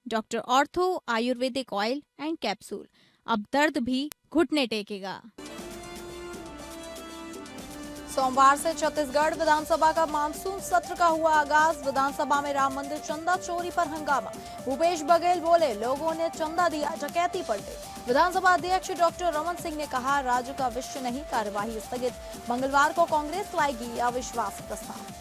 Doctor ortho Ayurvedic oil and capsule. अब दर्द भी घुटने टेकेगा। सोमवार से छत्तीसगढ़ विधानसभा का मानसून सत्र का हुआ आगाज। विधानसभा में राम मंदिर चंदा चोरी पर हंगामा। भूपेश बघेल बोले, लोगों ने चंदा दिया, डकैती पड़ गई। विधानसभा अध्यक्ष डॉक्टर रमन सिंह ने कहा, राज्य का विषय नहीं, कार्यवाही स्थगित। मंगलवार को कांग्रेस लाएगी अविश्वास प्रस्ताव।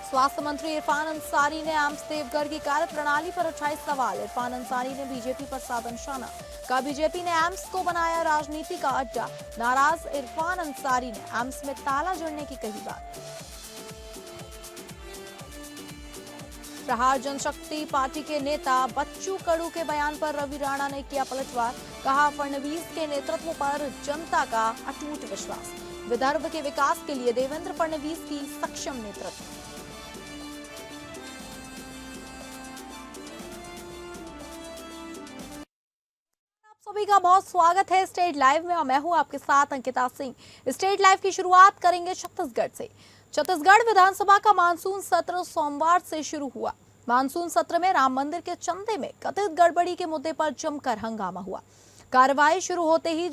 स्वास्थ्य मंत्री इरफान अंसारी ने एम्स देवघर की कार्यप्रणाली पर उठाए सवाल। इरफान अंसारी ने बीजेपी पर साधा निशाना। कहा, बीजेपी ने एम्स को बनाया राजनीति का अड्डा। नाराज इरफान अंसारी ने एम्स में ताला जड़ने की कही बात। प्रहार जनशक्ति पार्टी के नेता बच्चू कडू के बयान पर रवि राणा ने किया पलटवार। कहा, फडणवीस के नेतृत्व पर जनता का अटूट विश्वास। विदर्भ के विकास के लिए देवेंद्र फडणवीस की सक्षम नेतृत्व। सभी का बहुत स्वागत है स्टेट लाइव में और मैं हूं आपके साथ अंकिता सिंह। स्टेट लाइव की शुरुआत करेंगे छत्तीसगढ़ से। छत्तीसगढ़ विधानसभा का मानसून सत्र सोमवार से शुरू हुआ। मानसून सत्र में राम मंदिर के चंदे में कथित गड़बड़ी के मुद्दे पर जमकर हंगामा हुआ। कार्यवाही शुरू होते ही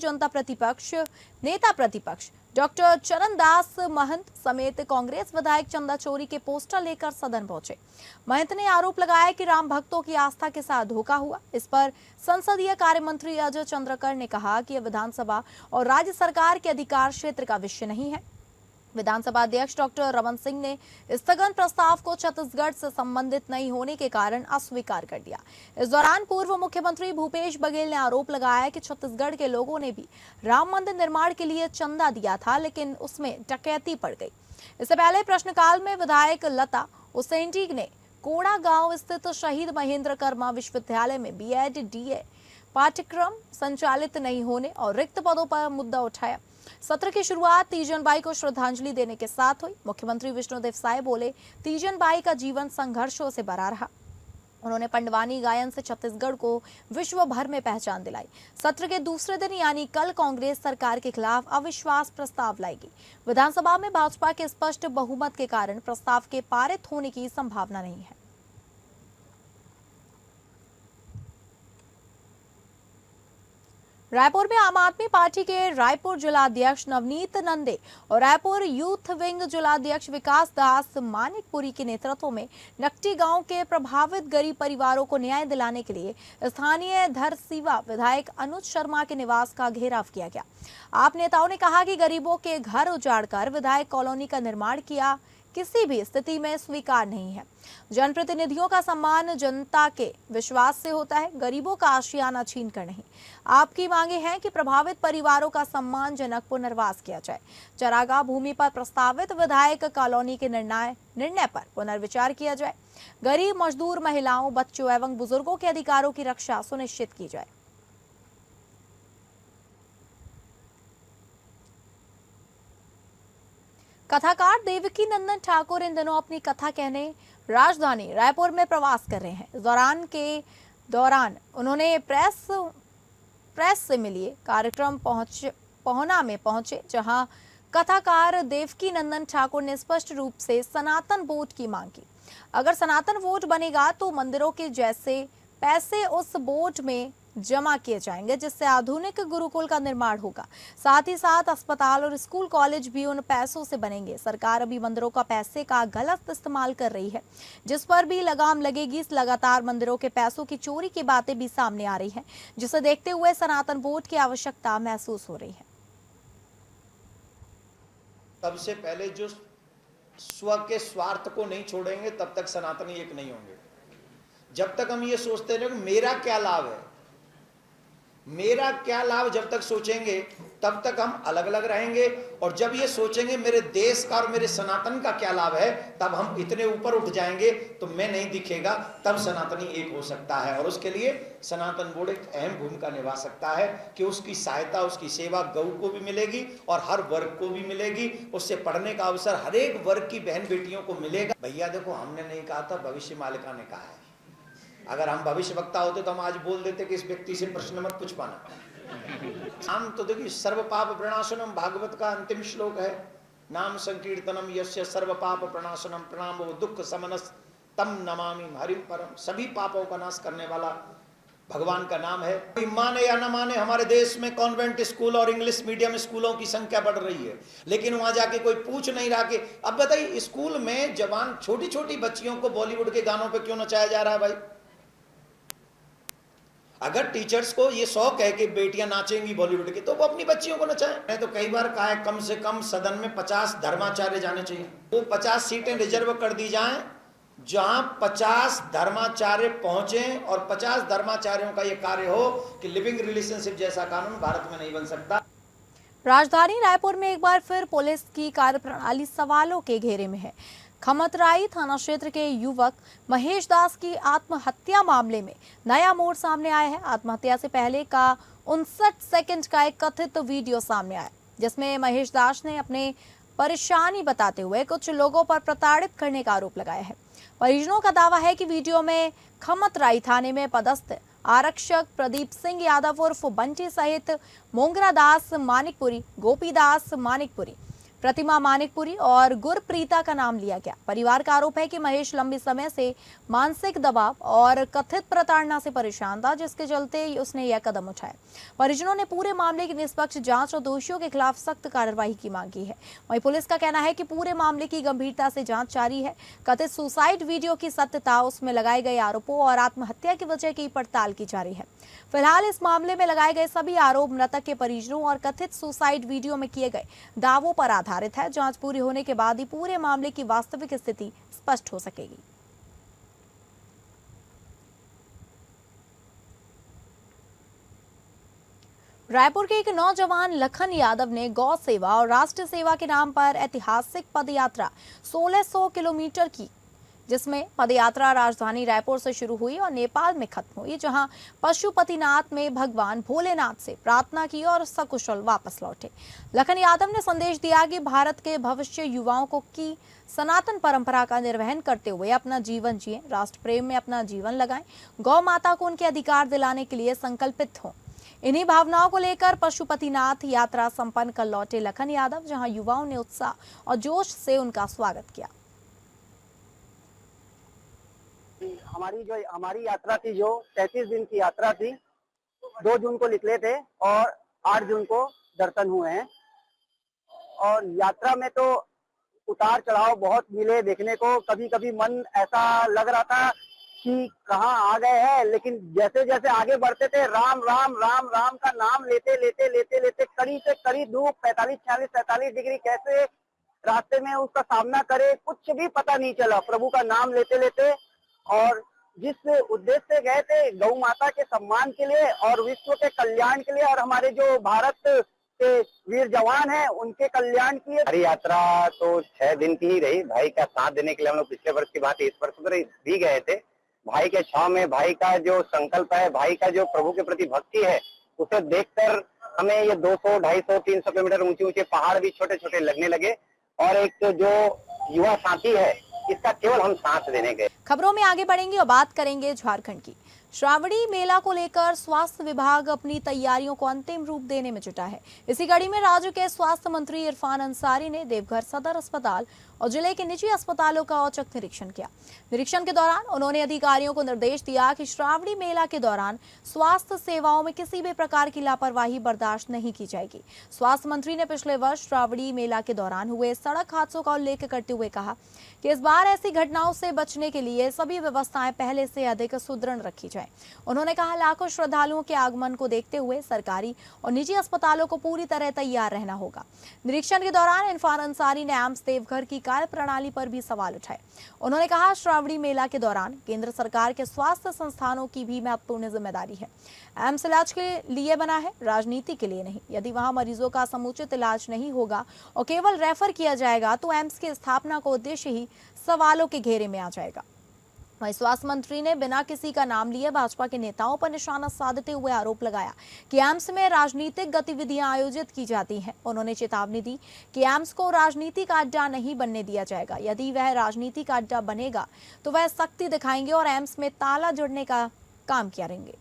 नेता प्रतिपक्ष डॉक्टर चरणदास महंत समेत कांग्रेस विधायक चंदा चोरी के पोस्टर लेकर सदन पहुंचे। महंत ने आरोप लगाया कि राम भक्तों की आस्था के साथ धोखा हुआ। इस पर संसदीय कार्य मंत्री अजय चंद्रकर ने कहा कि यह विधानसभा और राज्य सरकार के अधिकार क्षेत्र का विषय नहीं है। विधानसभा अध्यक्ष डॉक्टर रमन सिंह ने स्थगन प्रस्ताव को छत्तीसगढ़ से संबंधित नहीं होने के कारण अस्वीकार कर दिया। इस दौरान पूर्व मुख्यमंत्री भूपेश बघेल ने आरोप लगाया कि छत्तीसगढ़ के लोगों ने भी राम मंदिर निर्माण के लिए चंदा दिया था, लेकिन उसमें डकैती पड़ गई। इससे पहले प्रश्नकाल में विधायक लता उसेंडी ने कोड़ा गांव स्थित शहीद महेंद्र कर्मा विश्वविद्यालय में बीएड डीए पाठ्यक्रम संचालित नहीं होने और रिक्त पदों पर मुद्दा उठाया। सत्र की शुरुआत तीजन बाई को श्रद्धांजलि देने के साथ हुई। मुख्यमंत्री विष्णुदेव साय बोले, तीजन बाई का जीवन संघर्षों से भरा रहा। उन्होंने पंडवानी गायन से छत्तीसगढ़ को विश्व भर में पहचान दिलाई। सत्र के दूसरे दिन यानी कल कांग्रेस सरकार के खिलाफ अविश्वास प्रस्ताव लाएगी। विधानसभा में भाजपा के स्पष्ट बहुमत के कारण प्रस्ताव के पारित होने की संभावना नहीं है। रायपुर में आम आदमी पार्टी के रायपुर जिलाध्यक्ष नवनीत नंदे और रायपुर यूथ विंग जिलाध्यक्ष विकास दास मानिकपुरी के नेतृत्व में नकटी गांव के प्रभावित गरीब परिवारों को न्याय दिलाने के लिए स्थानीय धरसीवा विधायक अनुज शर्मा के निवास का घेराव किया गया। आप नेताओं ने कहा कि गरीबों के घर उजाड़कर विधायक कॉलोनी का निर्माण किया किसी भी स्थिति में स्वीकार नहीं है। जनप्रतिनिधियों का सम्मान जनता के विश्वास से होता है, गरीबों का आशियाना छीन कर नहीं। आपकी मांगे हैं कि प्रभावित परिवारों का सम्मानजनक पुनर्वास किया जाए। चरागाह भूमि पर प्रस्तावित विधायक कॉलोनी के निर्णय पर पुनर्विचार किया जाए। गरीब, मजदूर, महिलाओं, बच्चों एवं बुजुर्गों के अधिकारों की रक्षा सुनिश्चित की जाए। कथाकार देवकी नंदन ठाकुर इन दिनों अपनी कथा कहने राजधानी रायपुर में प्रवास कर रहे हैं। इस दौरान उन्होंने प्रेस से मिलिए कार्यक्रम पहुना में पहुंचे, जहां कथाकार देवकी नंदन ठाकुर ने स्पष्ट रूप से सनातन वोट की मांग की। अगर सनातन वोट बनेगा तो मंदिरों के जैसे पैसे उस वोट में जमा किए जाएंगे, जिससे आधुनिक गुरुकुल का निर्माण होगा। साथ ही साथ अस्पताल और स्कूल कॉलेज भी उन पैसों से बनेंगे। सरकार अभी मंदिरों का पैसे का गलत इस्तेमाल कर रही है, जिस पर भी लगाम लगेगी। लगातार मंदिरों के पैसों की चोरी की बातें भी सामने आ रही हैं, जिसे देखते हुए सनातन वोट की आवश्यकता महसूस हो रही है। सबसे पहले जो स्व के स्वार्थ को नहीं छोड़ेंगे तब तक सनातनी एक नहीं होंगे। जब तक हम ये सोचते रहे मेरा क्या लाभ है, मेरा क्या लाभ, जब तक सोचेंगे तब तक हम अलग अलग रहेंगे। और जब ये सोचेंगे मेरे देश का और मेरे सनातन का क्या लाभ है, तब हम इतने ऊपर उठ जाएंगे तो मैं नहीं दिखेगा, तब सनातनी एक हो सकता है। और उसके लिए सनातन बोर्ड एक अहम भूमिका निभा सकता है कि उसकी सहायता, उसकी सेवा गौ को भी मिलेगी और हर वर्ग को भी मिलेगी। उससे पढ़ने का अवसर हर एक वर्ग की बहन बेटियों को मिलेगा। भैया देखो, हमने नहीं कहा था, भविष्य मालिका ने कहा है। अगर हम भविष्य वक्ता होते तो हम आज बोल देते कि इस व्यक्ति से प्रश्न मत पूछ पाना। हम तो देखिए, सर्व पाप प्रणाशनम भागवत का अंतिम श्लोक है। नाम संकीर्तनम यस्य सर्व पाप प्रणाशनम प्रणामो दुख समनस तम नमामि हरिम परम, सभी पापों का नाश करने वाला भगवान का नाम है। कोई माने या न माने, हमारे देश में कॉन्वेंट स्कूल और इंग्लिश मीडियम स्कूलों की संख्या बढ़ रही है, लेकिन वहां जाके कोई पूछ नहीं रहा कि अब बताइए स्कूल में जवान छोटी छोटी बच्चियों को बॉलीवुड के गानों पे क्यों नचाया जा रहा है भाई? अगर टीचर्स को ये शौक है कि बेटियां नाचेंगी बॉलीवुड की, तो वो अपनी बच्चियों को नचाएं। मैंने तो कई बार कहा है कम से कम सदन में 50 धर्माचार्य जाने चाहिए। वो 50 सीटें रिजर्व कर दी जाएं जहां 50 धर्माचार्य पहुंचे, और 50 धर्माचार्यों का यह कार्य हो कि लिविंग रिलेशनशिप जैसा कानून भारत में नहीं बन सकता। राजधानी रायपुर में एक बार फिर पुलिस की कार्यप्रणाली सवालों के घेरे में है। खमतराई थाना क्षेत्र के युवक महेश दास की आत्महत्या मामले में नया मोड़ सामने आया है। आत्महत्या से पहले का 59 सेकंड का एक कथित वीडियो सामने आया, जिसमें महेश दास ने अपने परेशानी बताते हुए कुछ लोगों पर प्रताड़ित करने का आरोप लगाया है। परिजनों का दावा है कि वीडियो में खमतराई थाने में पदस्थ आरक्षक प्रदीप सिंह यादव उर्फ बंटी सहित मोंगरा दास मानिकपुरी, गोपी दास मानिकपुरी, प्रतिमा मानिकपुरी और गुरप्रीता का नाम लिया गया। परिवार का आरोप है कि महेश लंबे समय से मानसिक दबाव और कथित प्रताड़ना से परेशान था, जिसके चलते उसने यह कदम उठाया। परिजनों ने पूरे मामले की निष्पक्ष जांच और दोषियों के खिलाफ सख्त कार्रवाई की मांग की है। वहीं पुलिस का कहना है कि पूरे मामले की गंभीरता से जांच जारी है। कथित सुसाइड वीडियो की सत्यता, उसमें लगाए गए आरोपों और आत्महत्या की वजह की पड़ताल की जा रही है। फिलहाल इस मामले में लगाए गए सभी आरोप मृतक के परिजनों और कथित सुसाइड वीडियो में किए गए दावों पर आधारित है। जांच पूरी होने के बाद ही पूरे मामले की वास्तविक स्थिति स्पष्ट हो सकेगी। रायपुर के एक नौजवान लखन यादव ने गौ सेवा और राष्ट्र सेवा के नाम पर ऐतिहासिक पदयात्रा 1600 किलोमीटर की, जिसमें पदयात्रा राजधानी रायपुर से शुरू हुई और नेपाल में खत्म हुई, जहां पशुपतिनाथ में भगवान भोलेनाथ से प्रार्थना की और सकुशल वापस लौटे। लखन यादव ने संदेश दिया कि भारत के भविष्य युवाओं को की सनातन परंपरा का निर्वहन करते हुए अपना जीवन जिए, राष्ट्र प्रेम में अपना जीवन लगाएं, गौ माता को उनके अधिकार दिलाने के लिए संकल्पित हों। इन्हीं भावनाओं को लेकर पशुपतिनाथ यात्रा संपन्न कर लौटे लखन यादव, जहां युवाओं ने उत्साह और जोश से उनका स्वागत किया। हमारी यात्रा थी, जो 33 दिन की यात्रा थी, 2 जून को निकले थे और 8 जून को दर्शन हुए हैं। और यात्रा में तो उतार चढ़ाव बहुत मिले देखने को। कभी कभी मन ऐसा लग रहा था कि कहाँ आ गए हैं, लेकिन जैसे जैसे आगे बढ़ते थे राम राम राम राम का नाम लेते लेते लेते लेते कड़ी से कड़ी धूप 45-46-47 डिग्री कैसे रास्ते में उसका सामना करे, कुछ भी पता नहीं चला। प्रभु का नाम लेते लेते, और जिस उद्देश्य से गए थे, गौ माता के सम्मान के लिए और विश्व के कल्याण के लिए, और हमारे जो भारत के वीर जवान हैं उनके कल्याण के लिए। हमारी यात्रा तो 6 दिन की ही रही। भाई का साथ देने के लिए हम लोग पिछले वर्ष की बात इस वर्ष भी गए थे। भाई के छाव में भाई का जो संकल्प है, भाई का जो प्रभु के प्रति भक्ति है, उसे देखकर हमें ये 200, 250, 300 किलोमीटर ऊंचे ऊंचे पहाड़ भी छोटे छोटे लगने लगे। और एक जो युवा साथी है, इसका केवल हम साथ देने गए। खबरों में आगे बढ़ेंगे और बात करेंगे झारखंड की। श्रावणी मेला को लेकर स्वास्थ्य विभाग अपनी तैयारियों को अंतिम रूप देने में जुटा है। इसी कड़ी में राज्य के स्वास्थ्य मंत्री इरफान अंसारी ने देवघर सदर अस्पताल और जिले के निजी अस्पतालों का औचक निरीक्षण किया। निरीक्षण के दौरान उन्होंने अधिकारियों को निर्देश दिया कि श्रावणी मेला के दौरान स्वास्थ्य सेवाओं में किसी भी प्रकार की लापरवाही बर्दाश्त नहीं की जाएगी। स्वास्थ्य मंत्री ने पिछले वर्ष श्रावणी मेला के दौरान हुए सड़क हादसों का उल्लेख करते हुए कहा कि इस बार ऐसी घटनाओं से बचने के लिए सभी व्यवस्थाएं पहले से अधिक सुदृढ़ रखी जाए। उन्होंने कहा, लाखों श्रद्धालुओं के आगमन को देखते हुए सरकारी और निजी अस्पतालों को पूरी तरह तैयार रहना होगा। निरीक्षण के दौरान इरफान अंसारी ने एम्स देवघर की कार्य प्रणाली पर भी सवाल उठाए। उन्होंने कहा, श्रावणी मेला के दौरान केंद्र सरकार के स्वास्थ्य संस्थानों की भी महत्वपूर्ण जिम्मेदारी है। एम्स इलाज के लिए बना है, राजनीति के लिए नहीं। यदि वहां मरीजों का समुचित इलाज नहीं होगा और केवल रेफर किया जाएगा तो एम्स की स्थापना का उद्देश्य ही सवालों के घेरे में आ जाएगा। वहीं स्वास्थ्य मंत्री ने बिना किसी का नाम लिए भाजपा के नेताओं पर निशाना साधते हुए आरोप लगाया कि एम्स में राजनीतिक गतिविधियां आयोजित की जाती हैं। उन्होंने चेतावनी दी कि एम्स को राजनीति का अड्डा नहीं बनने दिया जाएगा। यदि वह राजनीति का अड्डा बनेगा तो वह सख्ती दिखाएंगे और एम्स में ताला जुड़ने का काम करेंगे।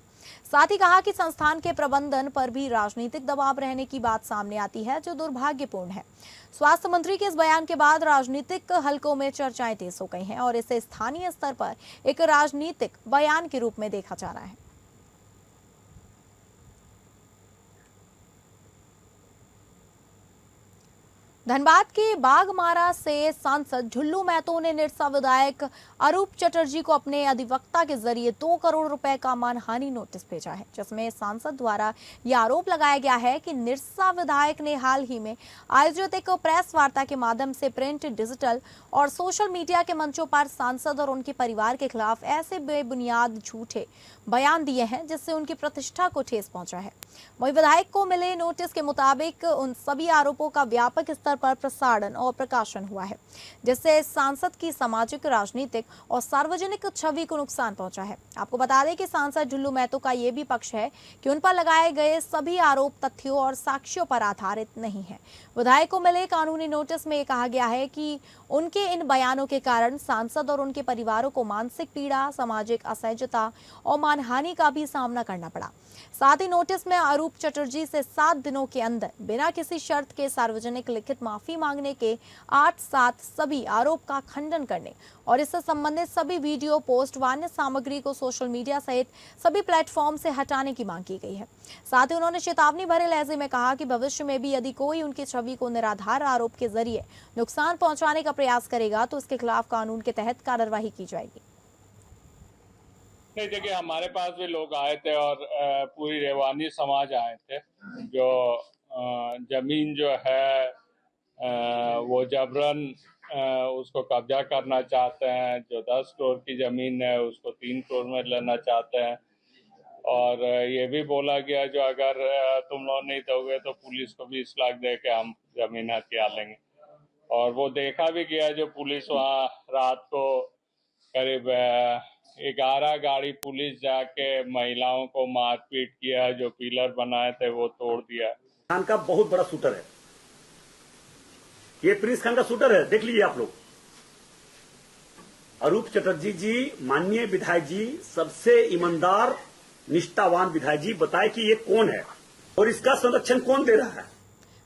साथ ही कहा कि संस्थान के प्रबंधन पर भी राजनीतिक दबाव रहने की बात सामने आती है, जो दुर्भाग्यपूर्ण है। स्वास्थ्य मंत्री के इस बयान के बाद राजनीतिक हलकों में चर्चाएं तेज हो गई हैं और इसे स्थानीय स्तर पर एक राजनीतिक बयान के रूप में देखा जा रहा है। धनबाद के बागमारा से सांसद झुल्लू महतो ने निरसा विधायक अरूप चटर्जी को अपने अधिवक्ता के जरिए 2 करोड़ रुपए का मानहानि नोटिस भेजा है, जिसमें सांसद द्वारा यह आरोप लगाया गया है कि निरसा विधायक ने हाल ही में आयोजित एक प्रेस वार्ता के माध्यम से प्रिंट, डिजिटल और सोशल मीडिया के मंचों पर सांसद और उनके परिवार के खिलाफ ऐसे बेबुनियाद झूठे बयान दिए हैं जिससे उनकी प्रतिष्ठा को ठेस पहुंचा है। वहीं विधायक को मिले नोटिस के मुताबिक उन सभी आरोपों का व्यापक स्तर पर प्रसारण और प्रकाशन हुआ है, जिससे सांसद की सामाजिक, राजनीतिक और सार्वजनिक छवि को नुकसान पहुंचा है। आपको बता दें कि सांसद झुल्लू महतो का यह भी पक्ष है कि उन पर लगाए गए सभी आरोप तथ्यों और साक्ष्यों पर आधारित नहीं है। विधायक को मिले कानूनी नोटिस में कहा गया है कि उनके इन बयानों के कारण सांसद और उनके परिवारों को मानसिक पीड़ा, सामाजिक असहजता और मानहानि का भी सामना करना पड़ा। साथ ही नोटिस में अरूप चटर्जी से 7 दिनों के अंदर बिना किसी शर्त के सार्वजनिक लिखित माफी मांगने के 8-7 सभी आरोप का खंडन करने और इससे संबंधित सभी वीडियो, पोस्ट व अन्य सामग्री को सोशल मीडिया सहित सभी प्लेटफॉर्म से हटाने की मांग की गई है। साथ ही उन्होंने चेतावनी भरे लहजे में कहा कि भविष्य में भी यदि कोई उनकी छवि को निराधार आरोप के जरिए नुकसान पहुंचाने का प्रयास करेगा तो उसके खिलाफ कानून के तहत कार्रवाई की जाएगी। नहीं, देखिए, हमारे पास भी लोग आए थे और पूरी रेवानी समाज आए थे, जो जमीन जो है वो जबरन उसको कब्जा करना चाहते हैं। जो 10 करोड़ की जमीन है उसको 3 करोड़ में लेना चाहते हैं और ये भी बोला गया जो अगर तुम लोग नहीं दोगे तो पुलिस को 20 लाख दे के हम जमीन हथिया लेंगे। और वो देखा भी गया, जो पुलिस वहाँ रात को करीब 11 गाड़ी पुलिस जाके महिलाओं को मारपीट किया, जो पिलर बनाए थे वो तोड़ दिया। खान का बहुत बड़ा शूटर है, ये प्रिंस खान का शूटर है, देख लीजिए आप लोग। अरूप चटर्जी जी, माननीय विधायक जी, सबसे ईमानदार निष्ठावान विधायक जी, बताए कि ये कौन है और इसका संरक्षण कौन दे रहा है।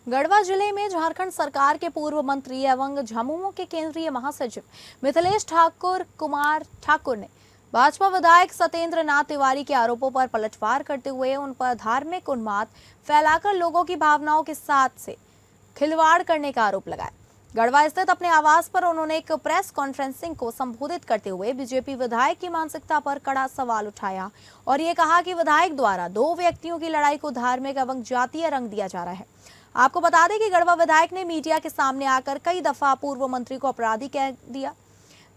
गढ़वा जिले में झारखंड सरकार के पूर्व मंत्री एवं झामुमो के केंद्रीय महासचिव मिथिलेश कुमार ठाकुर ने भाजपा विधायक सत्येंद्र नाथ तिवारी के आरोपों पर पलटवार करते हुए उन पर धार्मिक उन्माद फैलाकर लोगों की भावनाओं के साथ से खिलवाड़ करने का आरोप लगाया। गढ़वा स्थित अपने आवास पर उन्होंने एक प्रेस कॉन्फ्रेंसिंग को संबोधित करते हुए बीजेपी विधायक की मानसिकता पर कड़ा सवाल उठाया और ये कहा कि विधायक द्वारा 2 व्यक्तियों की लड़ाई को धार्मिक एवं जातीय रंग दिया जा रहा है। आपको बता दें कि गढ़वा विधायक ने मीडिया के सामने आकर कई दफा पूर्व मंत्री को अपराधी कह दिया,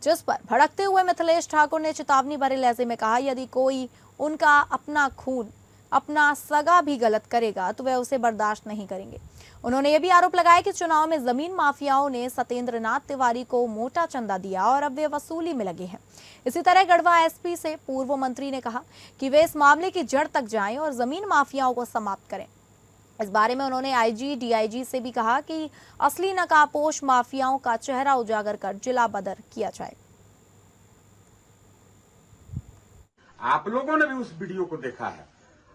जिस पर भड़कते हुए मिथिलेश ठाकुर ने चेतावनी भरे लहजे में कहा, यदि कोई उनका अपना खून, अपना सगा भी गलत करेगा तो वह उसे बर्दाश्त नहीं करेंगे। उन्होंने यह भी आरोप लगाया कि चुनाव में जमीन माफियाओं ने सत्येंद्र नाथ तिवारी को मोटा चंदा दिया और अब वे वसूली में लगे हैं। इसी तरह गढ़वा एसपी से पूर्व मंत्री ने कहा कि वे इस मामले की जड़ तक जाएं और जमीन माफियाओं को समाप्त करें। इस बारे में उन्होंने आईजी, डीआईजी से भी कहा कि असली नकाबपोश माफियाओं का चेहरा उजागर कर जिला बदर किया जाए। आप लोगों ने भी उस वीडियो को देखा है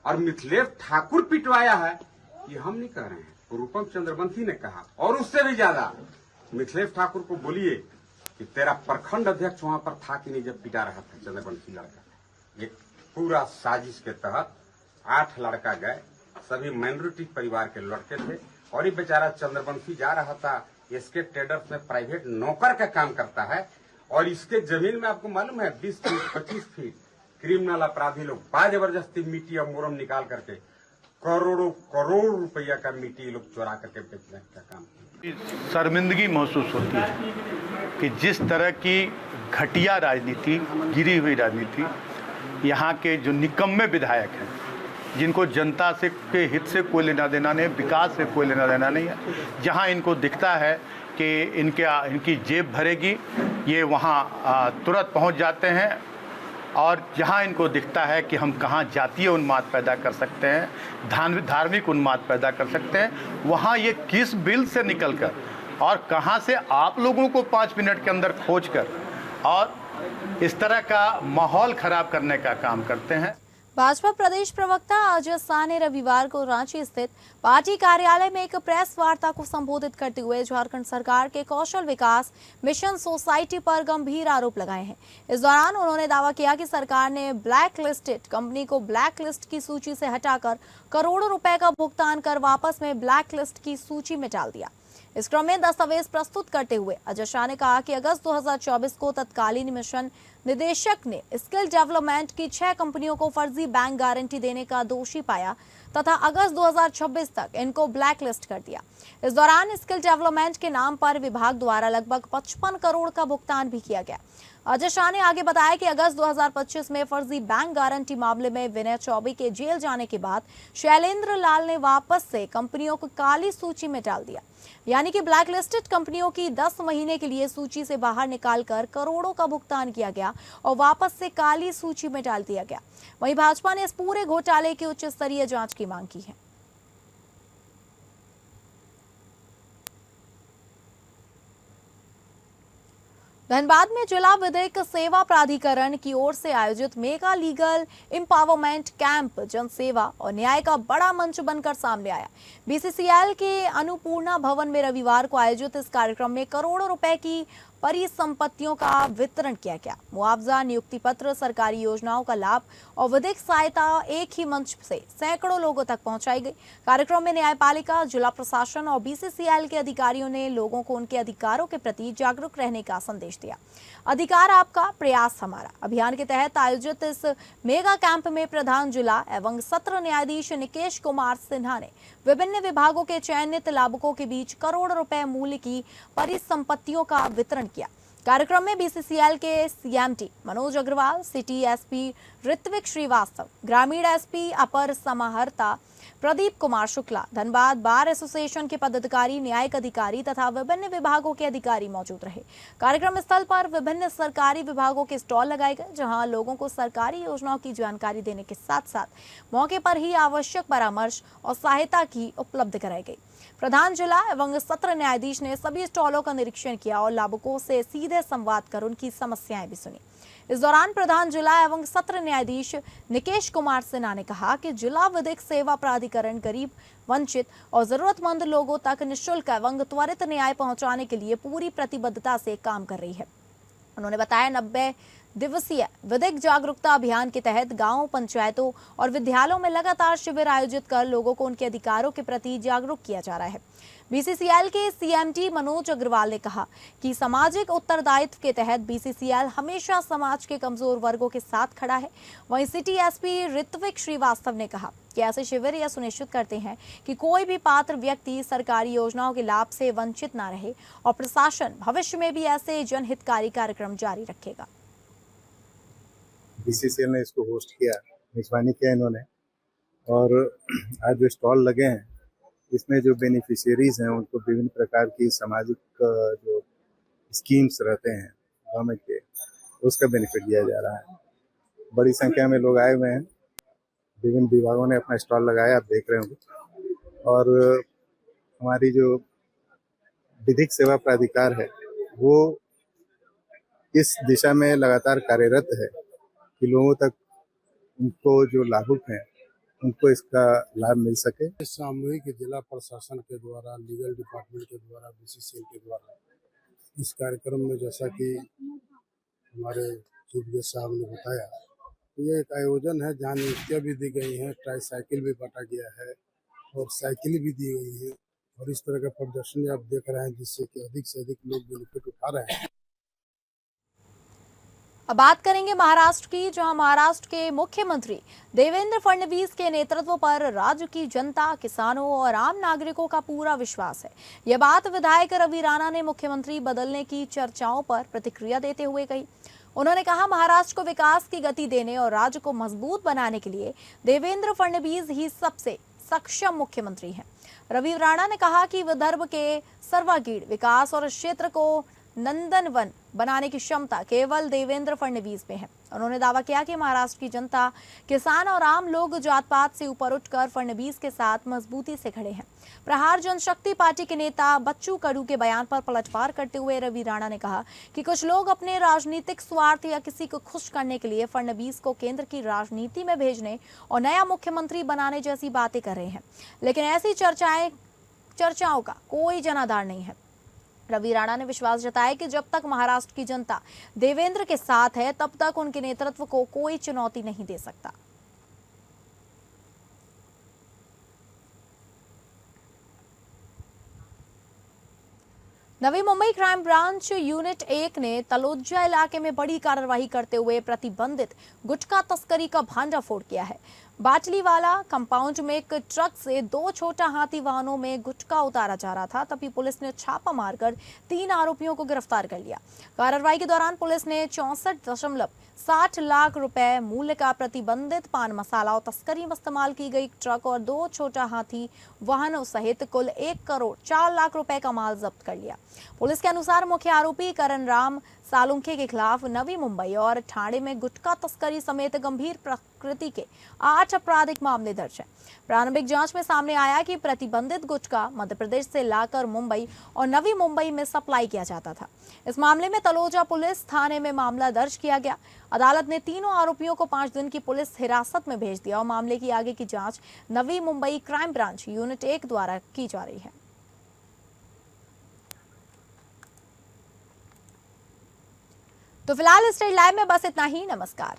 और मिथिलेश ठाकुर पिटवाया है, ये हम नहीं कह रहे हैं, रूपम चंद्रवंशी ने कहा। और उससे भी ज्यादा मिथिलेश ठाकुर को बोलिए कि तेरा प्रखंड अध्यक्ष वहां पर था कि नहीं जब पिटा रहा था चंद्रवंशी लड़का। ये पूरा साजिश के तहत 8 लड़का गए, सभी माइनॉरिटी परिवार के लड़के थे और ये बेचारा चंद्रवंशी जा रहा था इसके ट्रेडर्स में प्राइवेट नौकर का काम करता है और इसके जमीन में आपको मालूम है 20 फीट 25 फीट क्रिमिनल अपराधी लोग जबरदस्ती मिट्टी और मोरम निकाल करके करोड़ों करोड़ रुपया का मिट्टी लोग चोरा करके बेचने का काम। शर्मिंदगी महसूस होती है कि जिस तरह की घटिया राजनीति, गिरी हुई राजनीति यहाँ के जो निकम्मे विधायक हैं, जिनको जनता से के हित से कोई लेना देना नहीं, विकास से कोई लेना देना नहीं है, जहाँ इनको दिखता है कि इनकी जेब भरेगी, ये वहाँ तुरंत पहुँच जाते हैं और जहाँ इनको दिखता है कि हम कहाँ जातीय उन्माद पैदा कर सकते हैं, धार्मिक उन्माद पैदा कर सकते हैं, वहाँ ये किस बिल से निकलकर और कहाँ से आप लोगों को 5 मिनट के अंदर खोज कर और इस तरह का माहौल खराब करने का काम करते हैं। भाजपा प्रदेश प्रवक्ता अजय शाह ने रविवार को रांची स्थित पार्टी कार्यालय में एक प्रेस वार्ता को संबोधित करते हुए झारखंड सरकार के कौशल विकास मिशन सोसाइटी पर गंभीर आरोप लगाए हैं। इस दौरान उन्होंने दावा किया कि सरकार ने ब्लैक लिस्टेड कंपनी को ब्लैक लिस्ट की सूची से हटाकर करोड़ों रुपए का भुगतान कर वापस में ब्लैक लिस्ट की सूची में डाल दिया। इस क्रम में दस्तावेज प्रस्तुत करते हुए अजय शाह ने कहा कि अगस्त 2024 को तत्कालीन मिशन निदेशक ने स्किल डेवलपमेंट की 6 कंपनियों को फर्जी बैंक गारंटी देने का दोषी पाया तथा अगस्त 2026 तक इनको ब्लैक लिस्ट कर दिया। इस दौरान स्किल डेवलपमेंट के नाम पर विभाग द्वारा लगभग 55 करोड़ का भुगतान भी किया गया। अजय शाह ने आगे बताया कि अगस्त 2025 में फर्जी बैंक गारंटी मामले में विनय चौबे के जेल जाने के बाद शैलेंद्र लाल ने वापस से कंपनियों को काली सूची में डाल दिया, यानी कि ब्लैक लिस्टेड कंपनियों की 10 महीने के लिए सूची से बाहर निकालकर करोड़ों का भुगतान किया गया और वापस से काली सूची में डाल दिया गया। वहीं भाजपा ने इस पूरे घोटाले की उच्च स्तरीय जांच की मांग की है। धनबाद में जिला विधिक सेवा प्राधिकरण की ओर से आयोजित मेगा लीगल एम्पावरमेंट कैंप जनसेवा और न्याय का बड़ा मंच बनकर सामने आया। बीसीसीएल के अन्नपूर्णा भवन में रविवार को आयोजित इस कार्यक्रम में करोड़ों रुपए की परिसंपत्तियों का वितरण किया गया। मुआवजा, नियुक्ति पत्र, सरकारी योजनाओं का लाभ और विधिक सहायता एक ही मंच से सैकड़ों लोगों तक पहुंचाई गई। कार्यक्रम में न्यायपालिका, जिला प्रशासन और बीसीसीएल के अधिकारियों ने लोगों को उनके अधिकारों के प्रति जागरूक रहने का संदेश दिया। अधिकार आपका, प्रयास हमारा अभियान के तहत आयोजित इस मेगा कैंप में प्रधान जिला एवं सत्र न्यायाधीश निकेश कुमार सिन्हा ने विभिन्न विभागों के चयनित लाभुकों के बीच करोड़ रुपए मूल्य की परिसंपत्तियों का वितरण किया। कार्यक्रम में बीसीसीएल के CMT Manoj Agarwal, city SP Ritwik Srivastava, ग्रामीण एसपी अपर समाहर्ता प्रदीप कुमार शुक्ला, धनबाद बार एसोसिएशन के पदाधिकारी, न्यायिक अधिकारी तथा विभिन्न विभागों के अधिकारी मौजूद रहे। कार्यक्रम स्थल पर विभिन्न सरकारी विभागों के स्टॉल लगाए गए, जहां लोगों को सरकारी योजनाओं की जानकारी देने के साथ साथ मौके पर ही आवश्यक परामर्श और सहायता की उपलब्ध कराई गई। प्रधान जिला एवं सत्र न्यायाधीश ने सभी स्टॉलों का निरीक्षण किया और लाभुकों से सीधे संवाद कर उनकी समस्याएं भी सुनी। इस दौरान प्रधान जिला एवं सत्र न्यायाधीश निकेश कुमार सिन्हा ने कहा कि जिला विधिक सेवा प्राधिकरण गरीब, वंचित और जरूरतमंद लोगों तक निःशुल्क एवं त्वरित न्याय पहुंचाने के लिए पूरी प्रतिबद्धता से काम कर रही है। उन्होंने बताया 90 दिवसीय विधिक जागरूकता अभियान के तहत गांवों, पंचायतों और विद्यालयों में लगातार शिविर आयोजित कर लोगों को उनके अधिकारों के प्रति जागरूक किया जा रहा है। बीसीसीएल के सीएमटी मनोज अग्रवाल ने कहा कि सामाजिक उत्तरदायित्व के तहत बीसीसीएल हमेशा समाज के कमजोर वर्गों के साथ खड़ा है। वहीं सिटी एसपी ऋत्विक श्रीवास्तव ने कहा कि ऐसे शिविर यह सुनिश्चित करते हैं कि कोई भी पात्र व्यक्ति सरकारी योजनाओं के लाभ से वंचित न रहे और प्रशासन भविष्य में भी ऐसे जनहितकारी कार्यक्रम जारी रखेगा। बीसीसीएल ने इसको होस्ट किया, मेजबानी किया इन्होंने, और आज जो स्टॉल लगे हैं इसमें जो बेनिफिशियरीज हैं उनको विभिन्न प्रकार की सामाजिक जो स्कीम्स रहते हैं गवर्नमेंट के, उसका बेनिफिट दिया जा रहा है। बड़ी संख्या में लोग आए हुए हैं, विभिन्न विभागों ने अपना स्टॉल लगाया, आप देख रहे होंगे। और हमारी जो विधिक सेवा प्राधिकार है वो इस दिशा में लगातार कार्यरत है कि लोगों तक उनको जो लाभुक हैं उनको इसका लाभ मिल सके। सामूहिक जिला प्रशासन के द्वारा, लीगल डिपार्टमेंट के द्वारा, बीसीसीएल के द्वारा इस कार्यक्रम में, जैसा कि हमारे चीफ गेस्ट साहब ने बताया, ये एक आयोजन है जहाँ नियुक्तियाँ भी दी गई हैं, ट्राईसाइकिल भी बांटा गया है और साइकिल भी दी गई है और इस तरह का प्रदर्शन आप देख रहे हैं जिससे कि अधिक से अधिक लोग बेनिफिट उठा रहे हैं। अब बात करेंगे महाराष्ट्र की, जहां महाराष्ट्र के मुख्यमंत्री देवेंद्र फडणवीस के नेतृत्व पर राज्य की जनता, किसानों और आम नागरिकों का पूरा विश्वास है। यह बात विधायक रवि राणा ने मुख्यमंत्री बदलने की चर्चाओं पर प्रतिक्रिया देते हुए कही। उन्होंने कहा, महाराष्ट्र को विकास की गति देने और राज्य को मजबूत बनाने के लिए देवेंद्र फडणवीस ही सबसे सक्षम मुख्यमंत्री हैं। रवि राणा ने कहा कि विदर्भ के सर्वांगीण विकास और क्षेत्र को नंदनवन बनाने की क्षमता केवल देवेंद्र फडणवीस में है। उन्होंने दावा किया कि महाराष्ट्र की जनता, किसान और आम लोग जात पात से ऊपर उठकर फडणवीस के साथ मजबूती से खड़े हैं। प्रहार जनशक्ति पार्टी के नेता बच्चू कडू के बयान पर पलटवार करते हुए रवि राणा ने कहा कि कुछ लोग अपने राजनीतिक स्वार्थ या किसी को खुश करने के लिए फडणवीस को केंद्र की राजनीति में भेजने और नया मुख्यमंत्री बनाने जैसी बातें कर रहे हैं, लेकिन ऐसी चर्चाओं का कोई जनाधार नहीं है। रवि राणा ने विश्वास जताया कि जब तक महाराष्ट्र की जनता देवेंद्र के साथ है, तब तक उनके नेतृत्व को कोई चुनौती नहीं दे सकता। Navi Mumbai crime branch unit 1 ने तलोजा इलाके में बड़ी कार्रवाई करते हुए प्रतिबंधित गुटखा तस्करी का भांडाफोड़ किया है। बाटलीवाला कंपाउंड में एक ट्रक से 2 छोटा हाथी वाहनों में गुटखा उतारा जा रहा था, तभी पुलिस ने छापा मारकर 3 आरोपियों को गिरफ्तार कर लिया। कार्रवाई के दौरान पुलिस ने 64.60 लाख रुपए मूल्य का प्रतिबंधित पान मसाला और तस्करी में इस्तेमाल की गई ट्रक और 2 छोटा हाथी वाहनों सहित कुल 1 करोड़ 4 लाख रुपए का माल जब्त कर लिया। पुलिस के अनुसार मुख्य आरोपी करण राम सालुंखे के खिलाफ नवी मुंबई और ठाणे में गुटखा तस्करी समेत गंभीर प्रकृति के 8 आपराधिक मामले दर्ज हैं। प्रारंभिक जांच में सामने आया कि प्रतिबंधित गुटखा मध्य प्रदेश से लाकर मुंबई और नवी मुंबई में सप्लाई किया जाता था। इस मामले में तलोजा पुलिस थाने में मामला दर्ज किया गया। अदालत ने तीनों आरोपियों को 5 दिन की पुलिस हिरासत में भेज दिया और मामले की आगे की जांच Navi Mumbai crime branch unit 1 द्वारा की जा रही है। तो फिलहाल स्टेट लाइव में बस इतना ही। नमस्कार।